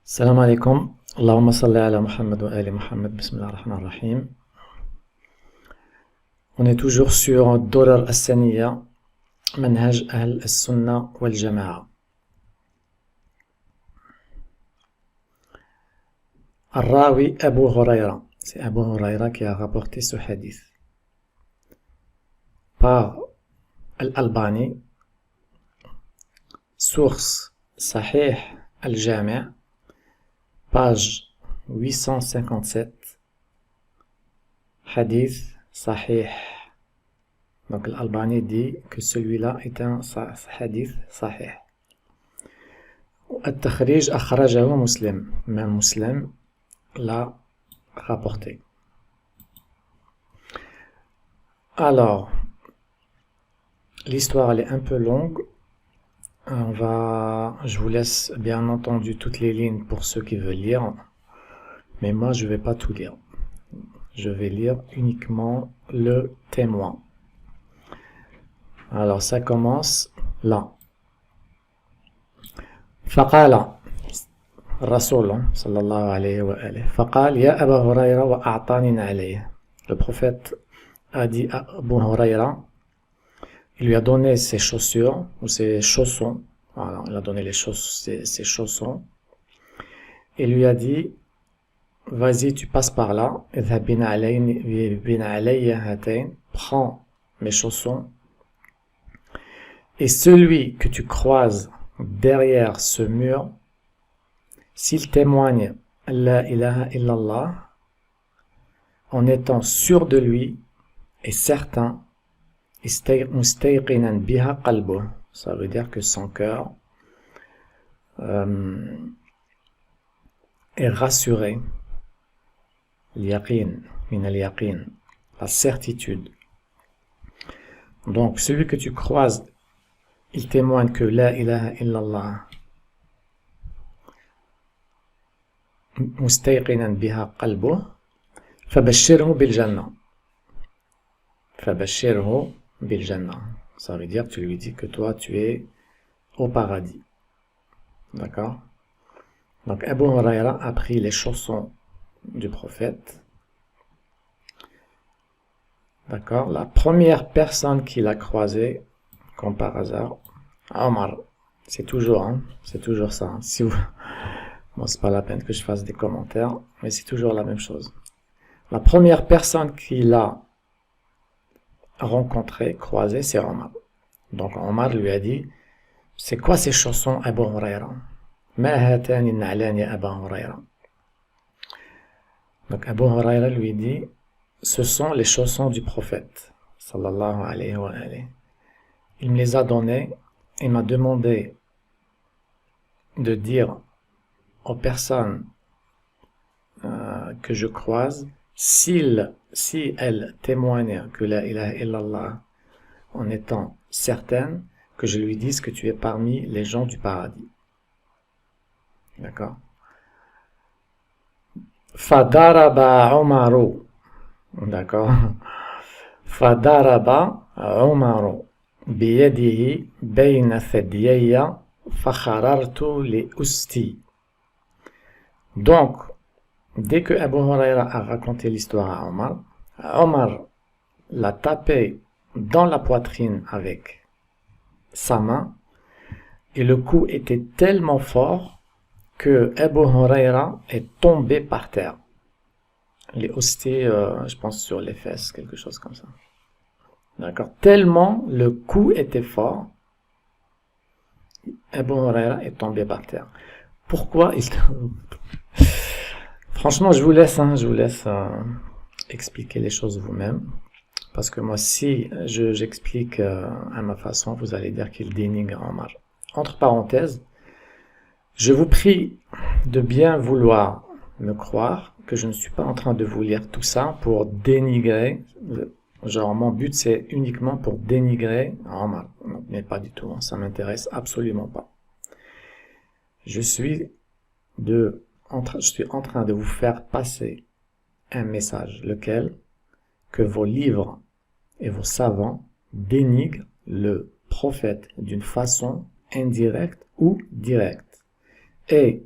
السلام عليكم. اللهم صل على محمد وآل محمد. بسم الله الرحمن الرحيم. On est toujours sur Durar As-Saniya, Manhaj Ahl As-Sunna wal Jama'a. Al-Rawi Abu Huraira. C'est Abu Huraira qui a rapporté ce hadith. Par Al-Albani. Source Sahih Al-Jami'. Page 857, hadith sahih. Donc l'Albani dit que celui-là est un hadith sahih. Al-Takhrij akhrajahu Muslim. Même Muslim l'a rapporté. Alors, l'histoire elle est un peu longue. Je vous laisse bien entendu toutes les lignes pour ceux qui veulent lire, mais moi je vais pas tout lire. Je vais lire uniquement le témoin. Alors ça commence là. فقال الرسول صلى الله عليه وآله فقال يا أبا هريرة وأعطاني عليه. Le prophète a dit à Abu Huraira, il lui a donné ses chaussures ou ses chaussons. Voilà, il a donné ses chaussons. Et lui a dit, vas-y, tu passes par là. Prends mes chaussons. Et celui que tu croises derrière ce mur, s'il témoigne La ilaha illallah, en étant sûr de lui et certain, ça veut dire que son cœur est rassuré. Al-yaqin, min al-yaqin, la certitude. Donc celui que tu croises, il témoigne que la ilaha illallah mustayqinan biha qalbuh, fabashshirhu bil jannah. Fabashshirhu bil jannah. Ça veut dire que tu lui dis que toi tu es au paradis. D'accord? Donc Abu Huraira a pris les chaussons du prophète. D'accord? La première personne qu'il a croisée, comme par hasard, Omar. C'est toujours ça. Hein. Si vous... Bon, c'est pas la peine que je fasse des commentaires, mais c'est toujours la même chose. La première personne qu'il a rencontré, croisé, c'est Omar. Donc Omar lui a dit, c'est quoi ces chaussons Abu Huraira? Ma hatani na'lani Abu Huraira. Donc Abu Huraira lui dit, ce sont les chaussons du prophète sallallahu alayhi wa alayhi. Il me les a donnés, il m'a demandé de dire aux personnes que je croise, si elle témoigne que la ilaha illallah en étant certaine, que je lui dise que tu es parmi les gens du paradis. D'accord? Fadaraba Umaru. D'accord? Fadaraba Umaru biyadihi bayna thadiyya fakharartu li usti. Donc, dès que Abu Huraira a raconté l'histoire à Omar, Omar l'a tapé dans la poitrine avec sa main et le coup était tellement fort que Abu Huraira est tombé par terre. Les hosties, je pense sur les fesses, quelque chose comme ça. D'accord? Tellement le coup était fort, Abu Huraira est tombé par terre. Pourquoi il... Franchement, je vous laisse expliquer les choses vous-même. Parce que moi, si j'explique à ma façon, vous allez dire qu'il dénigre Omar. Entre parenthèses, je vous prie de bien vouloir me croire que je ne suis pas en train de vous lire tout ça pour dénigrer. Genre, mon but, c'est uniquement pour dénigrer Omar. Mais pas du tout, ça m'intéresse absolument pas. Je suis en train de vous faire passer un message, lequel que vos livres et vos savants dénigrent le prophète d'une façon indirecte ou directe. Et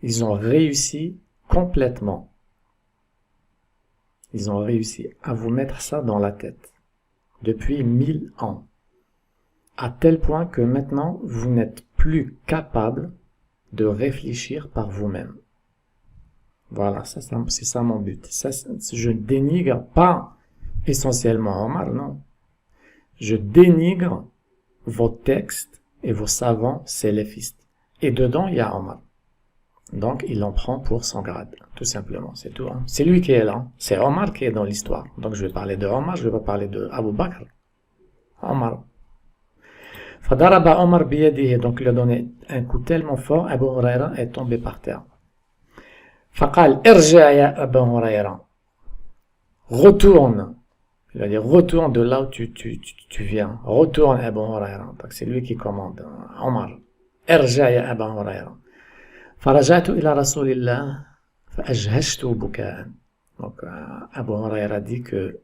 ils ont réussi complètement. Ils ont réussi à vous mettre ça dans la tête depuis 1000 ans. À tel point que maintenant, vous n'êtes plus capable de réfléchir par vous-même. Voilà, c'est ça mon but. Ça, je dénigre pas essentiellement Omar, non. Je dénigre vos textes et vos savants salafistes. Et dedans, il y a Omar. Donc, il en prend pour son grade, tout simplement, c'est tout. Hein. C'est lui qui est là, c'est Omar qui est dans l'histoire. Donc, je vais parler de Omar, je vais pas parler de Abu Bakr. Omar. Fadaraba Omar biyadihi, donc il a donné un coup tellement fort, Abu Huraira est tombé par terre. Faqal, irja ya Abu Huraira. Retourne. Il a dit, retourne de là où tu viens. Retourne Abu Huraira. Donc, c'est lui qui commande. Omar. Irja ya Abu Huraira. فرجعت إلى رسول الله فأجهشت بكاء. Donc Abu Huraira dit que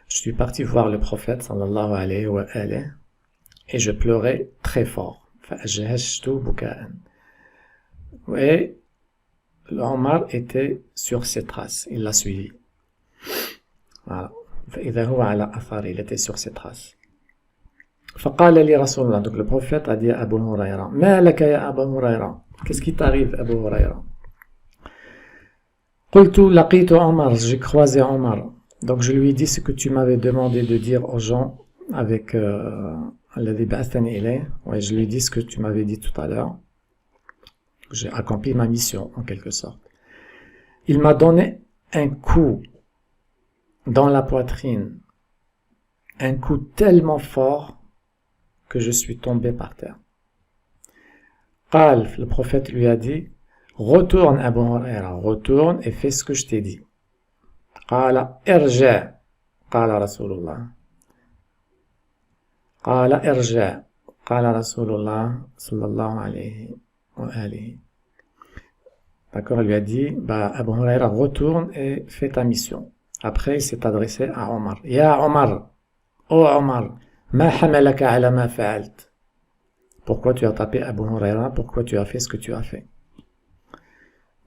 je suis parti voir le prophète sallallahu alayhi wa alayhi et je pleurais très fort. فأجهشت بكاء. Et Omar était sur ses traces, il l'a suivi. Voilà. فإذا هو على أثر, il était sur ses traces. فقال لي رسول الله, donc le prophète a dit à Abu Huraira, ما لك يا أبا هريرة, qu'est-ce qui t'arrive Abu Huraira? قلت لقيت عمر, j'ai croisé Omar, donc je lui ai dit ce que tu m'avais demandé de dire aux gens avec الذي بعثني إليه, ouais, je lui ai dit ce que tu m'avais dit tout à l'heure, j'ai accompli ma mission en quelque sorte. Il m'a donné un coup dans la poitrine, un coup tellement fort que je suis tombé par terre. Qal, le prophète lui a dit, retourne Abu Huraira, retourne et fais ce que je t'ai dit. Qala irja, qala Rasulullah. Qala irja, qala Rasulullah sallallahu alayhi wa alihi. D'accord, il lui a dit, bah, Abu Huraira, retourne et fais ta mission. Après, il s'est adressé à Omar. Ya Omar, oh Omar, ma hamalaka ala ma fa'alt. Pourquoi tu as tapé Abu Huraira? Pourquoi tu as fait ce que tu as fait?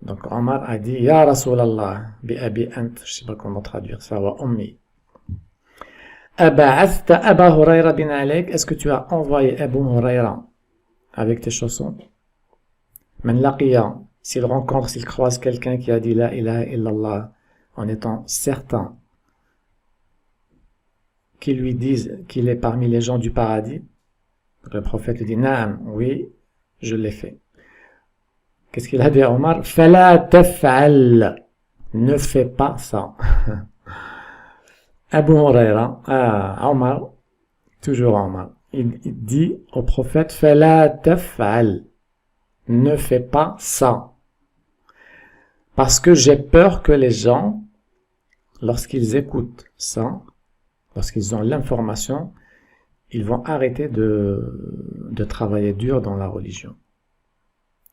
Donc Omar a dit, Ya Rasulallah, bi abi ant, je sais pas comment traduire ça, wa ummi. Aba'athta Aba Huraira bin alayk, est-ce que tu as envoyé Abu Huraira avec tes chaussons? Man laqiya, s'il rencontre, s'il croise quelqu'un qui a dit la ilaha illallah, en étant certain qu'ils lui disent qu'il est parmi les gens du paradis, le prophète lui dit, Naam, oui, je l'ai fait. Qu'est-ce qu'il a dit à Omar? Fala taf'al, ne fais pas ça. Abu Huraira, Omar, toujours Omar, il dit au prophète, Fala taf'al, ne fais pas ça. Parce que j'ai peur que les gens, lorsqu'ils écoutent ça, lorsqu'ils ont l'information, ils vont arrêter de travailler dur dans la religion.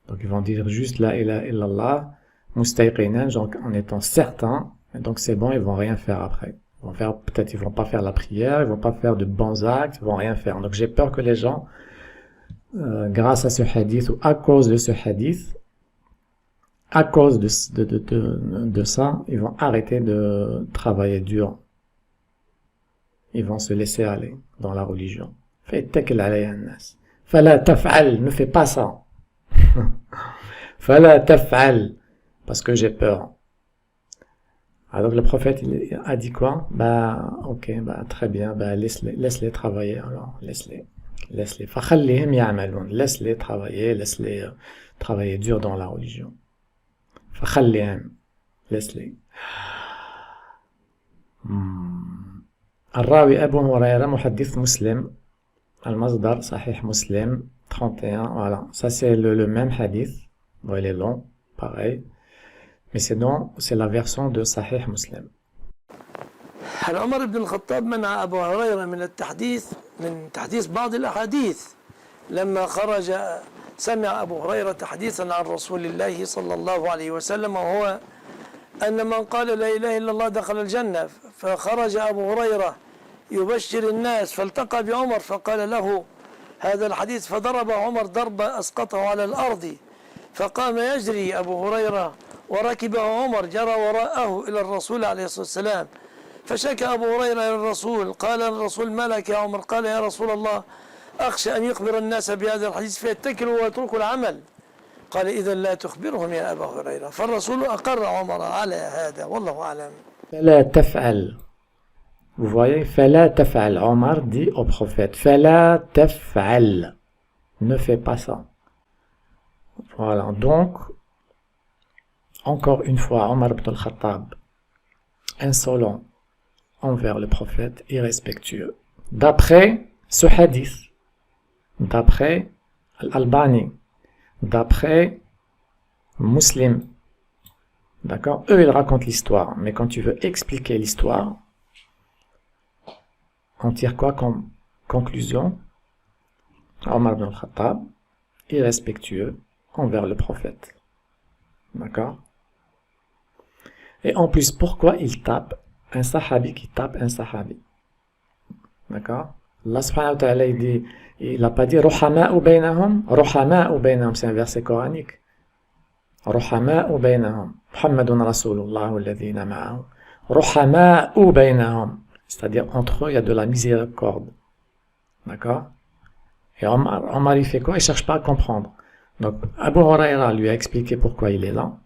Donc ils vont dire juste la ilaha illallah, mustayqinan, en étant certains, et donc c'est bon, ils vont rien faire après. Peut-être ils vont pas faire la prière, ils vont pas faire de bons actes, ils vont rien faire. Donc j'ai peur que les gens, grâce à ce hadith ou à cause de ce hadith, à cause de ça, ils vont arrêter de travailler dur. Ils vont se laisser aller dans la religion. Fa'ittakil alayha an-nas. Fala taf'al, ne fais pas ça. Fala taf'al, parce que j'ai peur. Alors le prophète il a dit quoi? Bah ok, bah très bien, bah laisse-les travailler alors, laisse-les. Fakhallihim ya'malun, laisse-les travailler dur dans la religion. Fakhallihim, laisse-les. الراوي أبو هريرة محدث مسلم المصدر صحيح مسلم 31 voilà ça c'est le même hadith bon, il est long pareil mais c'est la version de صحيح مسلم. هل عمر بن الخطاب منع أبو هريرة من تحديث بعض الأحاديث لما خرج سمع أبو هريرة حديثا عن رسول الله صلى الله عليه وسلم وهو أن من قال لا إله إلا الله دخل الجنة فخرج أبو هريرة يبشر الناس فالتقى بعمر فقال له هذا الحديث فضرب عمر ضربة أسقطه على الأرض فقام يجري أبو هريرة وركبه عمر جرى وراءه إلى الرسول عليه الصلاة والسلام، فشكى أبو هريرة إلى الرسول، قال الرسول: ما لك يا عمر؟ قال: يا رسول الله، أخشى أن يخبر الناس بهذا الحديث فيتكلوا ويتركوا العمل. قال: إذا لا تخبرهم يا أبا هريرة. فالرسول أقر عمر على هذا، والله أعلم. فلا تفعل. Vous voyez, فلا تفعل. Omar dit au prophète, فلا تفعل. Ne fais pas ça. Voilà, donc, encore une fois, Omar ibn al-Khattab, insolent envers le prophète, irrespectueux. D'après ce hadith, d'après Al-Albani, d'après Muslim, d'accord, eux ils racontent l'histoire, mais quand tu veux expliquer l'histoire, on tire quoi comme conclusion? Omar ibn al-Khattab, irrespectueux envers le prophète, d'accord. Et en plus, pourquoi il tape un sahabi qui tape un sahabi? D'accord? Allah subhanahu wa ta'ala, il n'a pas dit Ruhama'u baynahum. Ruhama'u baynahum, c'est un verset coranique. Ruhama'u baynahum. Muhammadun Rasulullah alladhina ma'ahu. Ruhama'u baynahum. C'est-à-dire, entre eux, il y a de la miséricorde. D'accord? Et Omar, il fait quoi? Il cherche pas à comprendre. Donc, Abu Huraira lui a expliqué pourquoi il est là.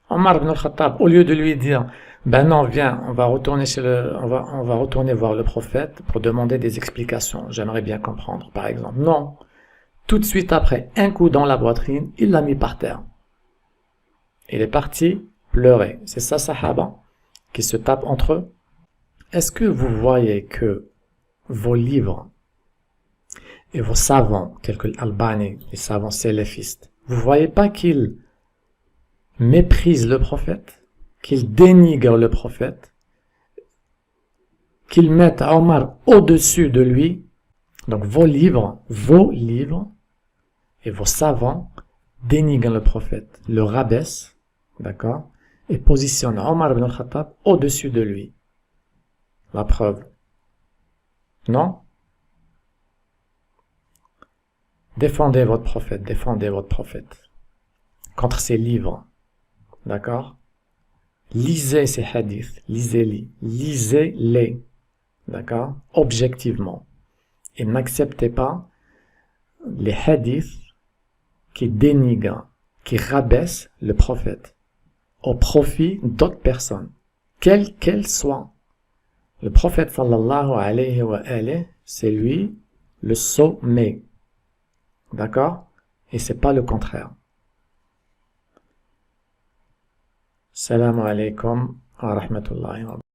Omar ibn al-Khattab, au lieu de lui dire, ben non, viens, on va retourner on va retourner voir le prophète pour demander des explications. J'aimerais bien comprendre, par exemple. Non. Tout de suite après, un coup dans la poitrine, il l'a mis par terre. Il est parti pleurer. C'est ça, sahaba, qui se tapent entre eux. Est-ce que vous voyez que vos livres et vos savants, tels que l'Albani, les savants salafistes, vous voyez pas qu'ils méprisent le prophète, qu'ils dénigrent le prophète, qu'ils mettent Omar au-dessus de lui? Donc vos livres et vos savants dénigrent le prophète, le rabaissent, d'accord, et positionnent Omar ibn al-Khattab au-dessus de lui. La preuve. Non? Défendez votre prophète contre ses livres, d'accord? Lisez ces hadiths, lisez-les, d'accord? Objectivement. Et n'acceptez pas les hadiths qui dénigrent, qui rabaissent le prophète au profit d'autres personnes, quelles qu'elles soient. Le prophète sallallahu alayhi wa alayhi, c'est lui le sommet. D'accord? Et c'est pas le contraire. Salam alaikum wa rahmatullahi wa barakatuh.